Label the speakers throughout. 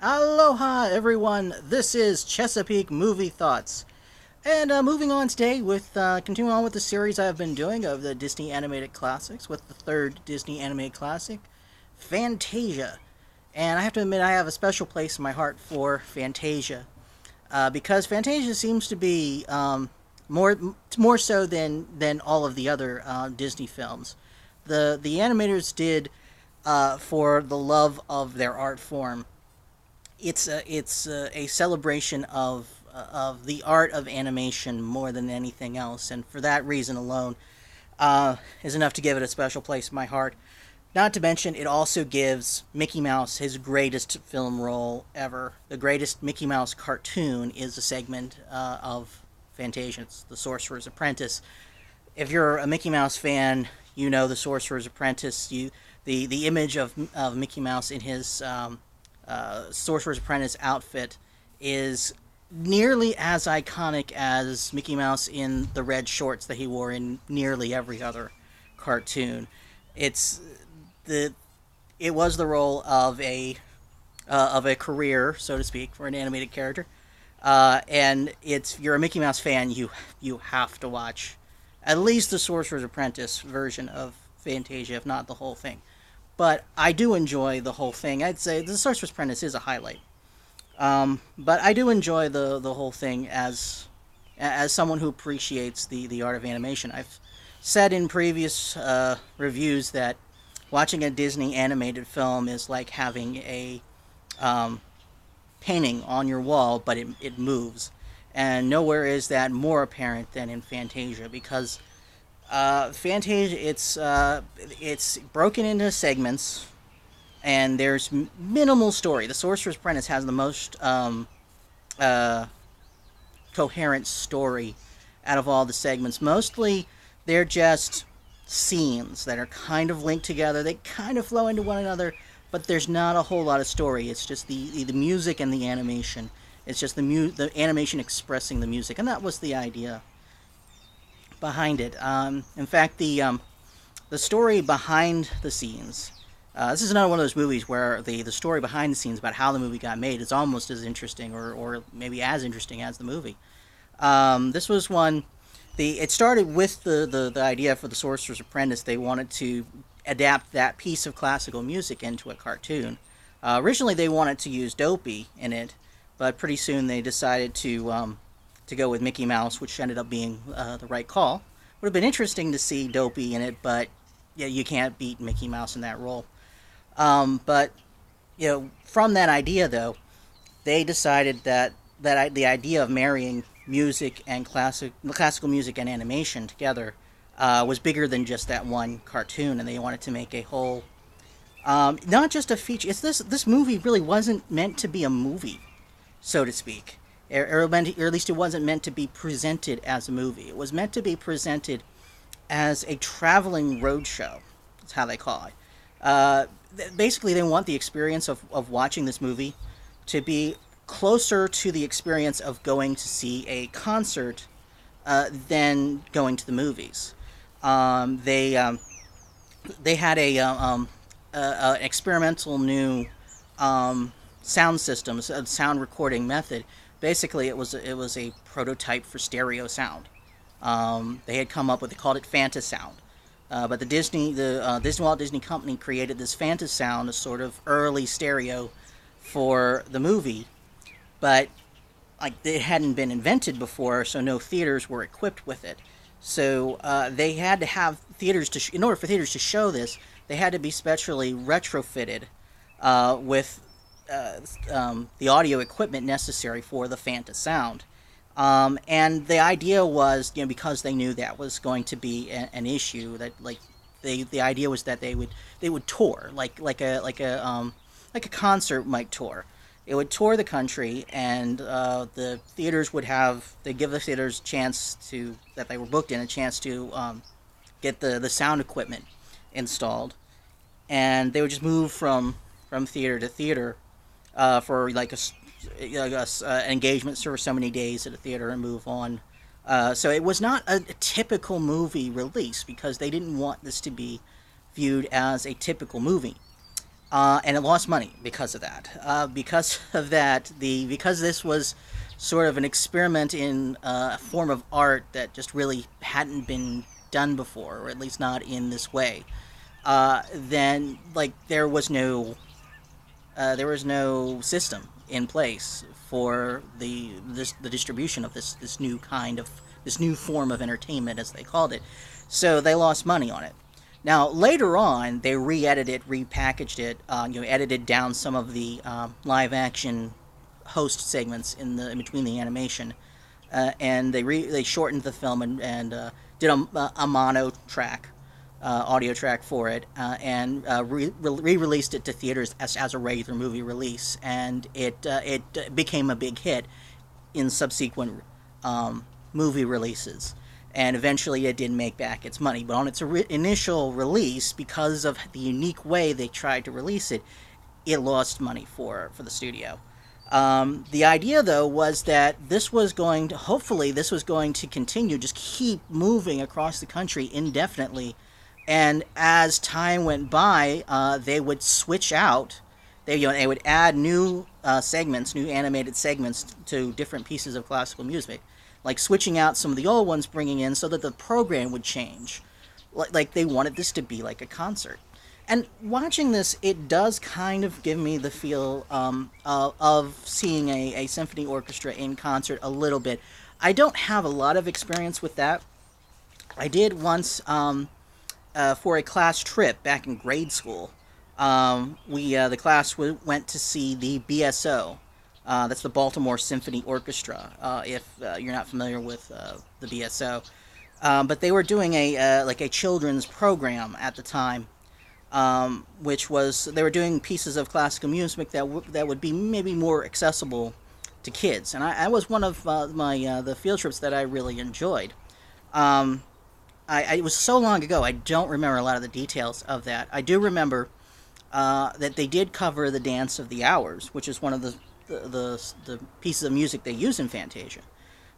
Speaker 1: Aloha, everyone. This is Chesapeake Movie Thoughts. And moving on today with continuing on with the series I've been doing of the Disney animated classics with the third Disney animated classic, Fantasia. And I have to admit, I have a special place in my heart for Fantasia because Fantasia seems to be more so than all of the other Disney films. The animators did for the love of their art form. It's a celebration of the art of animation more than anything else, and for that reason alone, is enough to give it a special place in my heart. Not to mention, it also gives Mickey Mouse his greatest film role ever. The greatest Mickey Mouse cartoon is a segment of Fantasia. It's The Sorcerer's Apprentice. If you're a Mickey Mouse fan, you know The Sorcerer's Apprentice. The image of Mickey Mouse in his Sorcerer's Apprentice outfit is nearly as iconic as Mickey Mouse in the red shorts that he wore in nearly every other cartoon. It's the it was the role of a career, so to speak, for an animated character. And it's if you're a Mickey Mouse fan, you have to watch at least the Sorcerer's Apprentice version of Fantasia, if not the whole thing. But I do enjoy the whole thing. I'd say the Sorcerer's Apprentice is a highlight. But I do enjoy the whole thing as someone who appreciates the art of animation. I've said in previous reviews that watching a Disney animated film is like having a painting on your wall, but it moves. And nowhere is that more apparent than in Fantasia, because Fantasia it's broken into segments, and there's minimal story. The Sorcerer's Apprentice has the most coherent story out of all the segments. Mostly, they're just scenes that are kind of linked together. They kind of flow into one another, but there's not a whole lot of story. It's just the music and the animation. It's just the animation expressing the music, and that was the idea behind it. In fact, the story behind the scenes. This is another one of those movies where the story behind the scenes about how the movie got made is almost as interesting, or maybe as interesting as the movie. This was one. It started with the idea for the Sorcerer's Apprentice. They wanted to adapt that piece of classical music into a cartoon. Originally, they wanted to use Dopey in it, but pretty soon they decided to go with Mickey Mouse, which ended up being the right call. Would have been interesting to see Dopey in it, but yeah, you can't beat Mickey Mouse in that role. But from that idea, though, they decided that the idea of marrying music and classical music and animation together was bigger than just that one cartoon, and they wanted to make a whole, not just a feature. This movie really wasn't meant to be a movie, so to speak, or at least it wasn't meant to be presented as a movie. It was meant to be presented as a traveling roadshow. That's how they call it. Basically, they want the experience of watching this movie to be closer to the experience of going to see a concert than going to the movies. They had an experimental new sound system, a sound recording method. Basically, it was a prototype for stereo sound. They had come up with, they called it Fantasound. But the Walt Disney Company created this Fantasound, a sort of early stereo for the movie, but like it hadn't been invented before, so no theaters were equipped with it. So they had to have theaters in order for theaters to show this, they had to be specially retrofitted with the audio equipment necessary for the Fantasound. And the idea was, because they knew that was going to be an issue, that the idea was that they would tour like a concert might tour. It would tour the country, and the theaters they'd give the theaters that they were booked in a chance to get the sound equipment installed, and they would just move from theater to theater for like an engagement for so many days at a theater and move on. So it was not a typical movie release because they didn't want this to be viewed as a typical movie. and it lost money because of that. Because this was sort of an experiment in a form of art that just really hadn't been done before, or at least not in this way. Then like there was no system in place for the distribution of this new kind of this new form of entertainment, as they called it. So they lost money on it. Now later on, they re-edited it, repackaged it, edited down some of the live action host segments in between the animation, and they shortened the film and did a mono track, audio track for it, and re-released it to theaters as a regular movie release, and it became a big hit in subsequent movie releases. And eventually it did make back its money. But on its initial release, because of the unique way they tried to release it, it lost money for the studio. The idea, though, was that hopefully this was going to continue, just keep moving across the country indefinitely. And as time went by, they would switch out. They would add new segments, new animated segments to different pieces of classical music, like switching out some of the old ones, bringing in so that the program would change. Like they wanted this to be like a concert. And watching this, it does kind of give me the feel of seeing a symphony orchestra in concert a little bit. I don't have a lot of experience with that. I did once for a class trip back in grade school. The class went to see the BSO. That's the Baltimore Symphony Orchestra, if you're not familiar with the BSO. But they were doing a children's program at the time, which was they were doing pieces of classical music that would be maybe more accessible to kids. And I was one of the field trips that I really enjoyed. It was so long ago, I don't remember a lot of the details of that. I do remember that they did cover the Dance of the Hours, which is one of the pieces of music they use in Fantasia.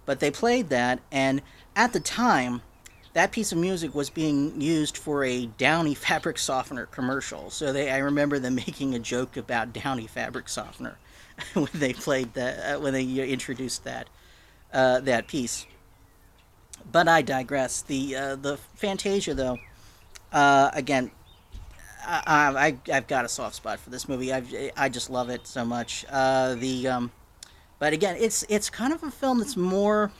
Speaker 1: But they played that, and at the time, that piece of music was being used for a Downy fabric softener commercial. So I remember them making a joke about Downy fabric softener when they played that, when they introduced that piece. But I digress. The Fantasia, though, again, I've got a soft spot for this movie. I just love it so much. But again, it's kind of a film that's more.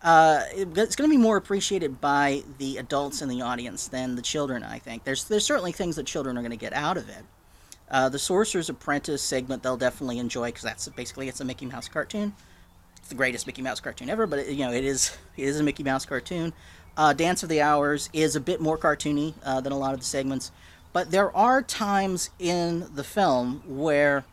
Speaker 1: It's going to be more appreciated by the adults in the audience than the children. I think there's certainly things that children are going to get out of it. The Sorcerer's Apprentice segment they'll definitely enjoy because it's a Mickey Mouse cartoon. It's the greatest Mickey Mouse cartoon ever, but it is a Mickey Mouse cartoon. Dance of the Hours is a bit more cartoony than a lot of the segments. But there are times in the film where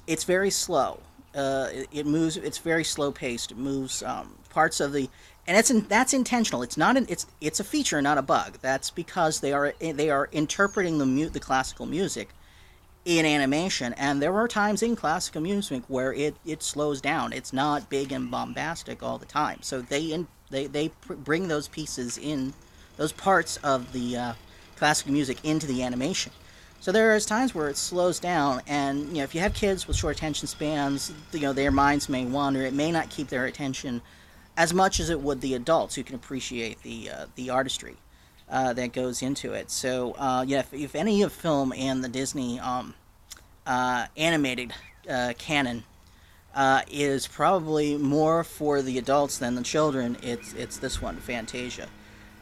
Speaker 1: it's very slow. It moves. It's very slow paced. It moves parts of the, and that's intentional. It's a feature, not a bug. That's because they are interpreting the classical music in animation, and there are times in classical music where it slows down. It's not big and bombastic all the time. So they bring those pieces in, those parts of the classical music into the animation. So there is times where it slows down, and if you have kids with short attention spans, their minds may wander. It may not keep their attention as much as it would the adults who can appreciate the artistry that goes into it. So if any of film and the Disney animated canon is probably more for the adults than the children, it's this one, Fantasia.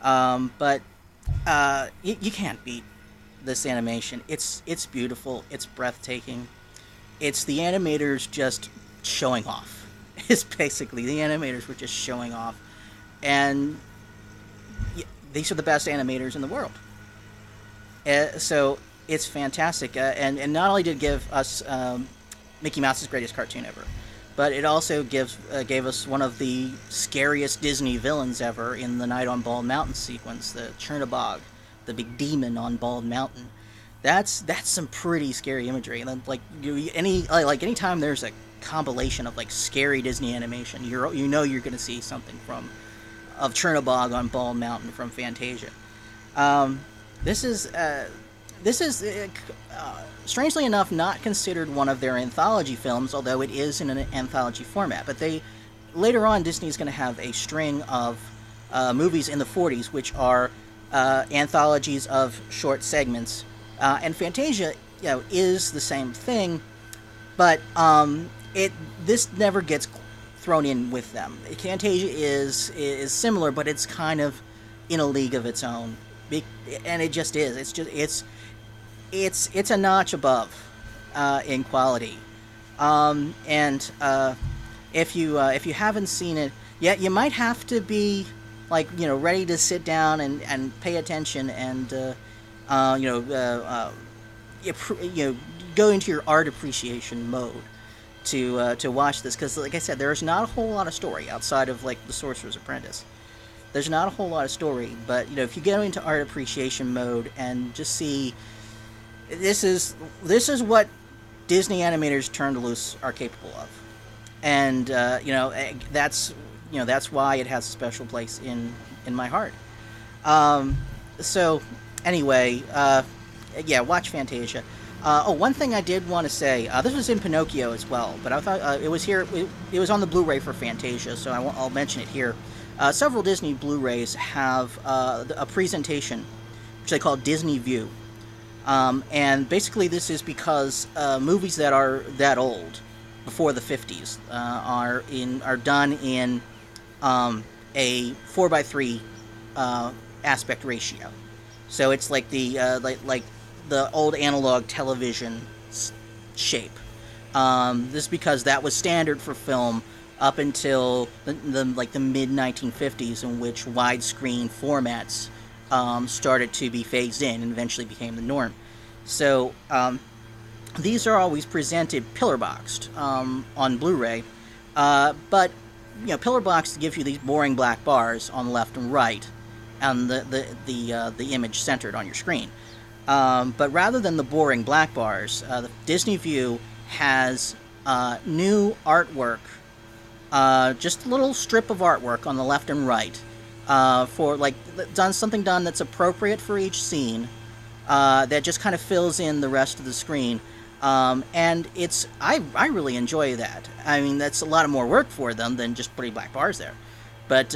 Speaker 1: But you can't beat this animation. It's beautiful. It's breathtaking. It's the animators just showing off. It's basically the animators were just showing off, and these are the best animators in the world. So it's fantastic. And not only did it give us Mickey Mouse's greatest cartoon ever, but it also gave us one of the scariest Disney villains ever in the Night on Bald Mountain sequence, the Chernabog, the big demon on Bald Mountain. That's some pretty scary imagery. And then anytime there's a compilation of scary Disney animation, you're going to see something of Chernabog on Bald Mountain from Fantasia. This is this is, strangely enough, not considered one of their anthology films, although it is in an anthology format. But later on, Disney's going to have a string of movies in the 40s, which are anthologies of short segments. And Fantasia, is the same thing, but this never gets thrown in with them. Fantasia is similar, but it's kind of in a league of its own, and it just is. It's a notch above in quality. And if you haven't seen it yet, you might have to be ready to sit down and pay attention and go into your art appreciation mode to watch this, because like I said, there's not a whole lot of story outside of The Sorcerer's Apprentice. There's not a whole lot of story, but if you go into art appreciation mode and just see, this is what Disney animators turned loose are capable of, and that's why it has a special place in my heart. So anyway, watch Fantasia. One thing I did want to say, this was in Pinocchio as well, but I thought it was here. It was on the Blu-ray for Fantasia, so I'll mention it here. Several Disney Blu-rays have a presentation, which they call Disney View, and basically this is because movies that are that old, before the 50s, are done in a 4:3 aspect ratio. So it's like the old analog television shape. This is because that was standard for film up until the mid 1950s, in which widescreen formats started to be phased in and eventually became the norm. So these are always presented pillar boxed on Blu-ray, but pillar boxed gives you these boring black bars on the left and right, and the image centered on your screen. But rather than the boring black bars, the Disney View has new artwork, just a little strip of artwork on the left and right, for something done that's appropriate for each scene, that just kind of fills in the rest of the screen. And I really enjoy that. I mean, that's a lot more work for them than just putting black bars there. But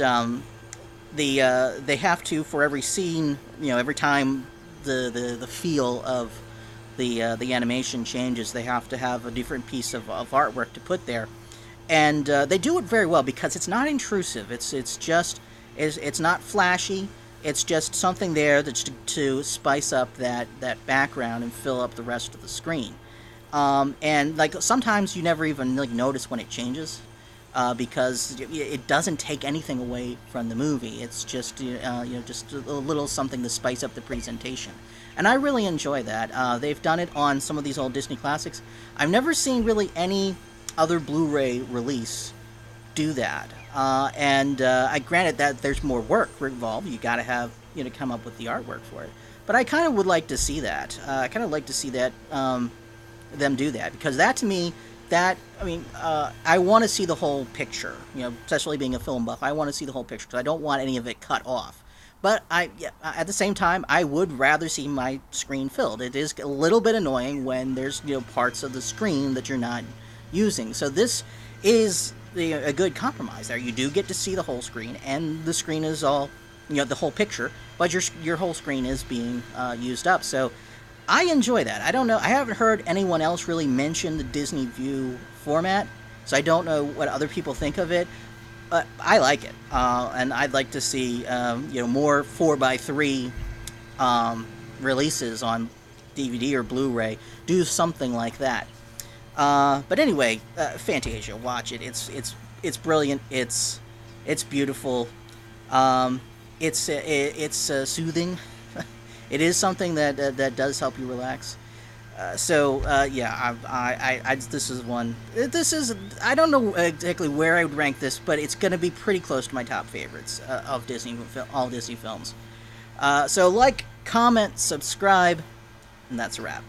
Speaker 1: they have to, for every scene, every time the feel of the animation changes, they have to have a different piece of artwork to put there, and they do it very well because it's not intrusive. It's not flashy. It's just something there that's to spice up that background and fill up the rest of the screen. And sometimes you never even notice when it changes, because it doesn't take anything away from the movie. It's just just a little something to spice up the presentation, and I really enjoy that. They've done it on some of these old Disney classics. I've never seen really any other Blu-ray release do that. And I granted that there's more work involved. You got to have come up with the artwork for it. But I kind of would like to see that. I kind of like to see that them do that, because that to me. I want to see the whole picture, especially being a film buff. I want to see the whole picture, because I don't want any of it cut off. But at the same time, I would rather see my screen filled. It is a little bit annoying when there's, parts of the screen that you're not using. So this is a good compromise there. You do get to see the whole screen, and the screen is all, the whole picture, but your whole screen is being used up. So I enjoy that. I don't know. I haven't heard anyone else really mention the Disney View format, so I don't know what other people think of it. But I like it, and I'd like to see more 4:3 releases on DVD or Blu-ray. Do something like that. But anyway, Fantasia, watch it. It's brilliant. It's beautiful. It's soothing. It is something that does help you relax. This is one. I don't know exactly where I would rank this, but it's going to be pretty close to my top favorites of all Disney films. So comment, subscribe, and that's a wrap.